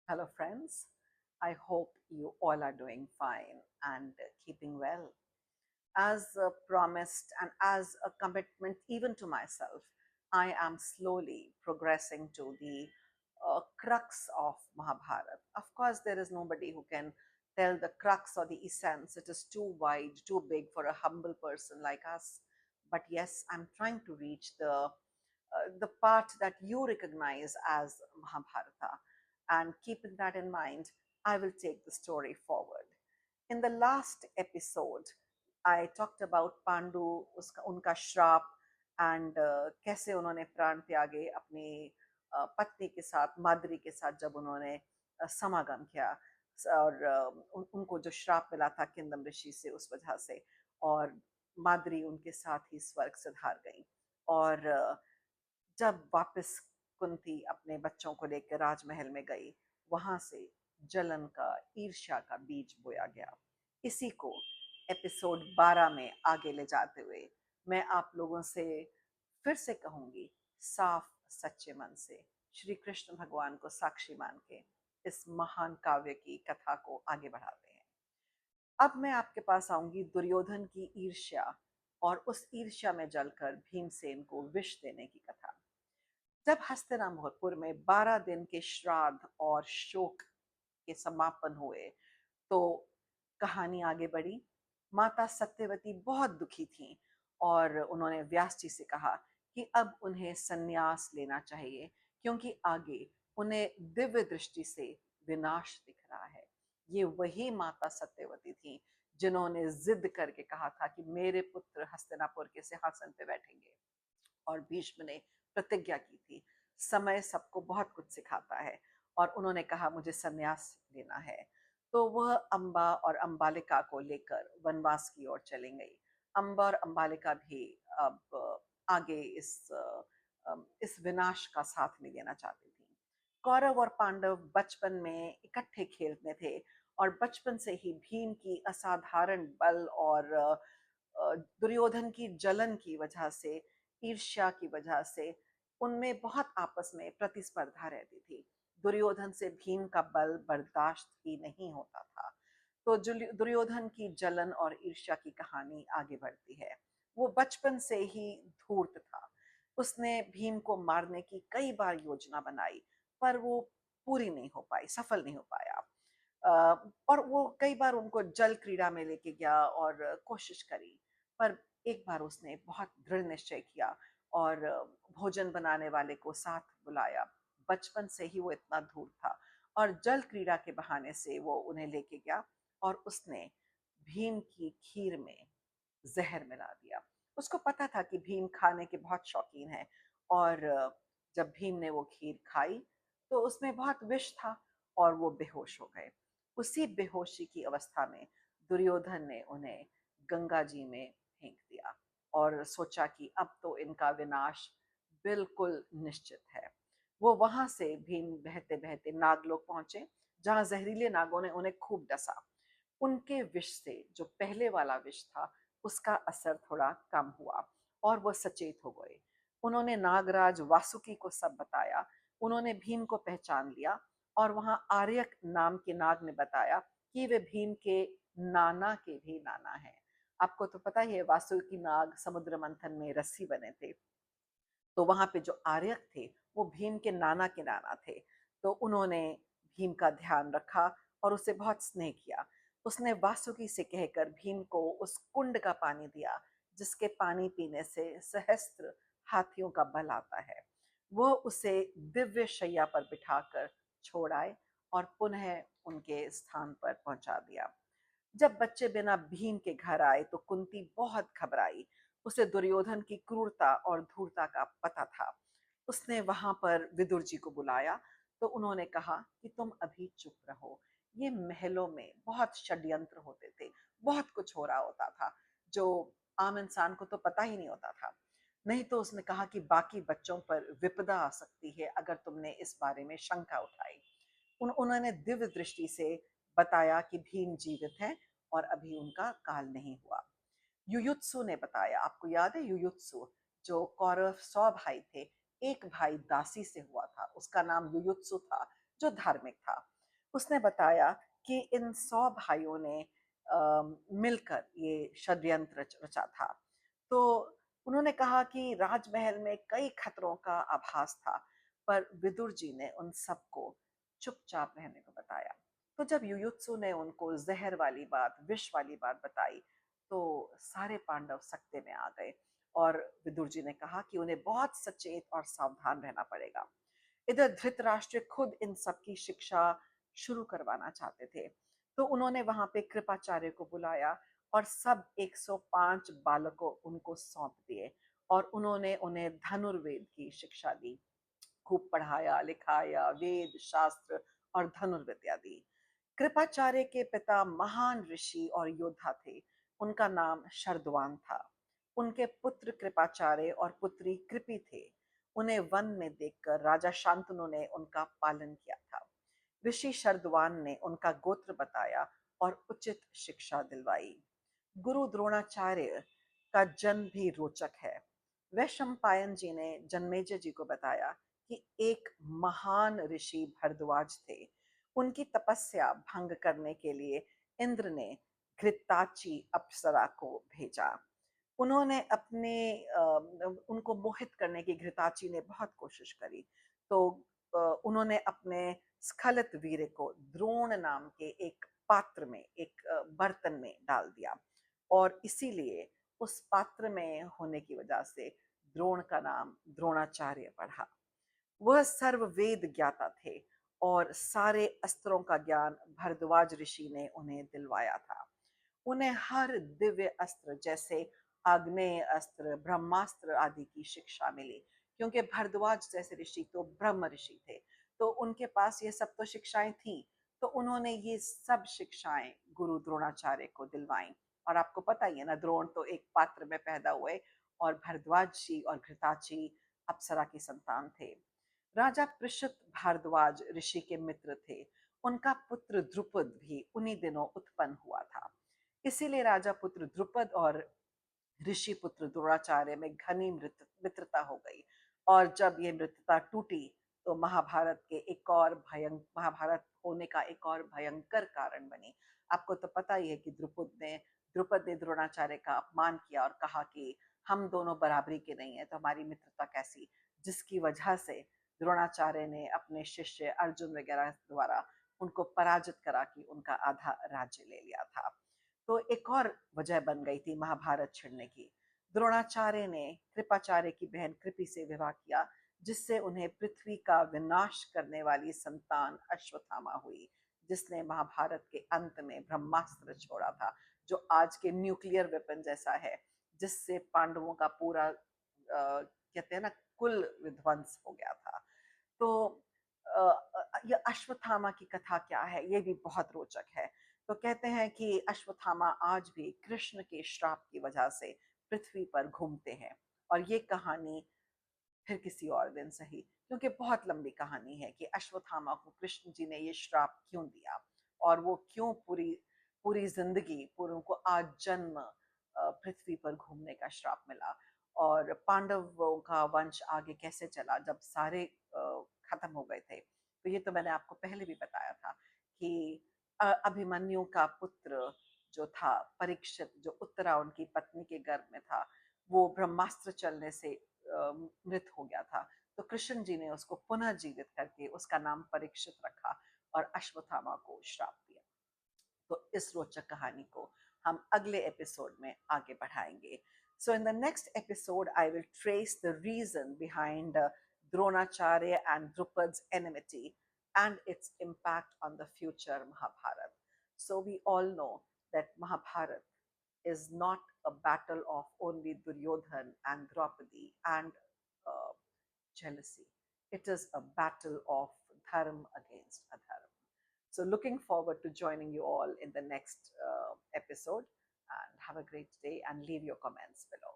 Hello, friends. I hope you all are doing fine and keeping well. As promised and as a commitment even to myself, I am slowly progressing to the crux of Mahabharata. Of course, there is nobody who can tell the crux or the essence. It is too wide, too big for a humble person like us. But yes, I'm trying to reach the part that you recognize as Mahabharata. And keeping that in mind, I will take the story forward. In the last episode, I talked about Pandu उसका उनका श्राप and कैसे उन्होंने प्राण त्यागे अपनी पत्नी के साथ माद्री के साथ जब उन्होंने समागम किया और उनको जो श्राप मिला था किंदम ऋषि से उस वजह से और माद्री उनके साथ ही स्वर्ग सिधार गई और जब वापस कुंती अपने बच्चों को लेकर राजमहल में गई वहां से जलन का ईर्ष्या का बीज बोया गया। इसी को एपिसोड 12 में आगे ले जाते हुए मैं आप लोगों से फिर से कहूंगी, साफ सच्चे मन से श्री कृष्ण भगवान को साक्षी मान के इस महान काव्य की कथा को आगे बढ़ाते हैं। अब मैं आपके पास आऊंगी दुर्योधन की ईर्ष्या और उस ईर्ष्या में जलकर भीमसेन को विष देने की कथा। जब हस्तिनापुर में 12 दिन के श्राद्ध और शोक के समापन हुए तो कहानी आगे बढ़ी। माता सत्यवती बहुत दुखी थीं और उन्होंने व्यास जी से कहा कि अब उन्हें संन्यास लेना चाहिए क्योंकि आगे उन्हें दिव्य दृष्टि से विनाश दिख रहा है। ये वही माता सत्यवती थी जिन्होंने जिद करके कहा था कि मेरे पुत्र हस्तिनापुर के सिंहासन पे बैठेंगे और भीष्म ने प्रतिज्ञा की थी। समय सबको बहुत कुछ सिखाता है और उन्होंने कहा मुझे संन्यास लेना है। तो वह अम्बा और अम्बालिका को लेकर वनवास की ओर चली गई। अम्बा और अम्बालिका भी अब आगे इस विनाश का साथ नहीं देना चाहती थी। कौरव और पांडव बचपन में इकट्ठे खेलते थे और बचपन से ही भीम की असाधारण बल और दुर्योधन की जलन की वजह से, ईर्ष्या की वजह से उनमें बहुत आपस में प्रतिस्पर्धा रहती थी। दुर्योधन से भीम का बल बर्दाश्त ही नहीं होता था। तो दुर्योधन की जलन और ईर्ष्या की कहानी आगे बढ़ती है। वो बचपन से ही धूर्त था। उसने भीम को मारने की कई बार योजना बनाई पर वो पूरी नहीं हो पाई, सफल नहीं हो पाया। और वो कई बार उनको जल क्रीड़ा में लेके गया और कोशिश करी पर एक बार उसने बहुत दृढ़ निश्चय किया और भोजन बनाने वाले को साथ बुलाया। बचपन से ही वो इतना धूर्त था और जल क्रीड़ा के बहाने से वो उन्हें लेके गया और उसने भीम की खीर में जहर मिला दिया। उसको पता था कि भीम खाने के बहुत शौकीन है और जब भीम ने वो खीर खाई तो उसमें बहुत विष था और वो बेहोश हो गए। उसी बेहोशी की अवस्था में दुर्योधन ने उन्हें गंगा जी में फेंक दिया और सोचा कि अब तो इनका विनाश बिल्कुल निश्चित है। वो वहां से भीम बहते बहते नागलोक पहुंचे जहां जहरीले नागों ने उन्हें खूब डसा। उनके विष से जो पहले वाला विष था उसका असर थोड़ा कम हुआ और वो सचेत हो गए। उन्होंने नागराज वासुकी को सब बताया। उन्होंने भीम को पहचान लिया और वहां आर्यक नाम के नाग ने बताया कि वे भीम के नाना के भी नाना हैं। आपको तो पता ही है वासुकी नाग समुद्र मंथन में रस्सी बने थे। तो वहां पे जो आर्यक थे वो भीम के नाना थे। तो उन्होंने भीम का ध्यान रखा और उसे बहुत स्नेह किया। उसने वासुकी से कहकर भीम को उस कुंड का पानी दिया जिसके पानी पीने से सहस्त्र हाथियों का बल आता है। वह उसे दिव्य शैया पर बिठाकर छोड़ आए और पुनः उनके स्थान पर पहुंचा दिया। जब बच्चे बिना भीम के घर आए तो कुंती बहुत घबराई। उसे दुर्योधन की क्रूरता और धूर्तता का पता था। उसने वहां पर विदुर जी को बुलाया तो उन्होंने कहा कि तुम अभी चुप रहो। ये महलों में बहुत षड्यंत्र होते थे, बहुत कुछ हो रहा होता था जो आम इंसान को तो पता ही नहीं होता था। नहीं तो उसने कहा कि बाकी बच्चों पर विपदा आ सकती है अगर तुमने इस बारे में शंका उठाई। उन्होंने दिव्य दृष्टि से बताया कि भीम जीवित हैं और अभी उनका काल नहीं हुआ। युयुत्सु ने बताया, आपको याद है युयुत्सु जो कौरव 100 भाई थे, एक भाई दासी से हुआ था, उसका नाम युयुत्सु था जो धार्मिक था। उसने बताया कि इन 100 भाइयों ने मिलकर ये षड्यंत्र रचा था। तो उन्होंने कहा कि राजमहल में कई खतरों का आभास था, पर विदुर जी ने उन सबको चुपचाप रहने को बताया। तो जब युयुत्सु ने उनको जहर वाली बात, विष वाली बात बताई, तो सारे पांडव सकते में आ गए और विदुर जी ने कहा कि उन्हें बहुत सचेत और सावधान रहना पड़ेगा। इधर धृतराष्ट्र खुद इन सब की शिक्षा शुरू करवाना चाहते थे। तो उन्होंने वहां पे कृपाचार्य को बुलाया और सब 105 बालकों उनको सौंप दिए और उन्होंने उन्हें धनुर्वेद की शिक्षा दी। खूब पढ़ाया लिखाया, वेद शास्त्र और धनुर्विद्या दी। कृपाचार्य के पिता महान ऋषि और योद्धा थे। उनका नाम शरद्वान था। उनके पुत्र कृपाचार्य और पुत्री कृपि थे। उन्हें वन में देखकर राजा शांतनु ने उनका पालन किया था। ऋषि शरद्वान ने उनका गोत्र बताया और उचित शिक्षा दिलवाई। गुरु द्रोणाचार्य का जन्म भी रोचक है। वैशंपायन जी ने जन्मेजय जी को बताया कि एक महान ऋषि भरद्वाज थे। उनकी तपस्या भंग करने के लिए इंद्र ने घृताची अप्सरा को भेजा। उन्होंने अपने उनको मोहित करने की घृताची ने बहुत कोशिश करी। तो उन्होंने अपने स्खलित वीर को द्रोण नाम के एक पात्र में, एक बर्तन में डाल दिया और इसीलिए उस पात्र में होने की वजह से द्रोण का नाम द्रोणाचार्य पड़ा। वह सर्ववेद ज्ञाता थे और सारे अस्त्रों का ज्ञान भरद्वाज ऋषि ने उन्हें दिलवाया था। उन्हें हर दिव्य अस्त्र जैसे आग्नेय अस्त्र, ब्रह्मास्त्र आदि की शिक्षा मिली, क्योंकि भरद्वाज जैसे ऋषि तो ब्रह्म ऋषि थे, तो उनके पास ये सब तो शिक्षाएं थी। तो उन्होंने ये सब शिक्षाएं गुरु द्रोणाचार्य को दिलवाई। और आपको पता ही है ना, द्रोण तो एक पात्र में पैदा हुए और भरद्वाज जी और घृताची अप्सरा की संतान थे। राजा पृषत भारद्वाज ऋषि के मित्र थे। उनका पुत्र द्रुपद भी उन्हीं दिनों उत्पन्न हुआ था। इसीलिए राजा पुत्र द्रुपद और ऋषि पुत्र द्रोणाचार्य में घनी मित्रता हो गई। और जब ये मित्रता टूटी तो महाभारत होने का एक और भयंकर कारण बनी। आपको तो पता ही है कि द्रुपद ने द्रोणाचार्य का अपमान किया और कहा कि हम दोनों बराबरी के नहीं है, तो हमारी मित्रता कैसी। जिसकी वजह से द्रोणाचार्य ने अपने शिष्य अर्जुन वगैरह द्वारा उनको पराजित करा कि उनका आधा राज्य ले लिया था। तो एक और वजह बन गई थी महाभारत छिड़ने की। द्रोणाचार्य ने कृपाचार्य की बहन कृपि से विवाह किया, जिससे उन्हें पृथ्वी का विनाश करने वाली संतान अश्वत्थामा हुई, जिसने महाभारत के अंत में ब्रह्मास्त्र छोड़ा था, जो आज के न्यूक्लियर वेपन जैसा है, जिससे पांडवों का पूरा कहते हैं ना, कुल विध्वंस हो गया था। तो ये अश्वत्थामा की कथा क्या है, ये भी बहुत रोचक है। तो कहते हैं कि अश्वत्थामा आज भी कृष्ण के श्राप की वजह से पृथ्वी पर घूमते हैं। और ये कहानी फिर किसी और दिन सही, क्योंकि बहुत लंबी कहानी है कि अश्वत्थामा को कृष्ण जी ने ये श्राप क्यों दिया और वो क्यों पूरी पूरी जिंदगी पूरों को आज जन्म पृथ्वी पर घूमने का श्राप मिला। और पांडवों का वंश आगे कैसे चला जब सारे खत्म हो गए थे। तो ये तो मैंने आपको पहले भी बताया था कि अभिमन्यु का पुत्र जो था परीक्षित, जो उत्तरा उनकी पत्नी के गर्भ में था, वो ब्रह्मास्त्र चलने से मृत हो गया था। तो कृष्ण जी ने उसको पुनः जीवित करके उसका नाम परीक्षित रखा और अश्वत्थामा को श्राप दिया। तो इस रोचक कहानी को हम अगले एपिसोड में आगे बढ़ाएंगे। So in the next episode, I will trace the reason behind Dronacharya and Drupad's enmity and its impact on the future Mahabharata. So we all know that Mahabharata is not a battle of only Duryodhan and Draupadi and uh, jealousy. It is a battle of dharma against adharma. So, looking forward to joining you all in the next episode. And have a great day and leave your comments below.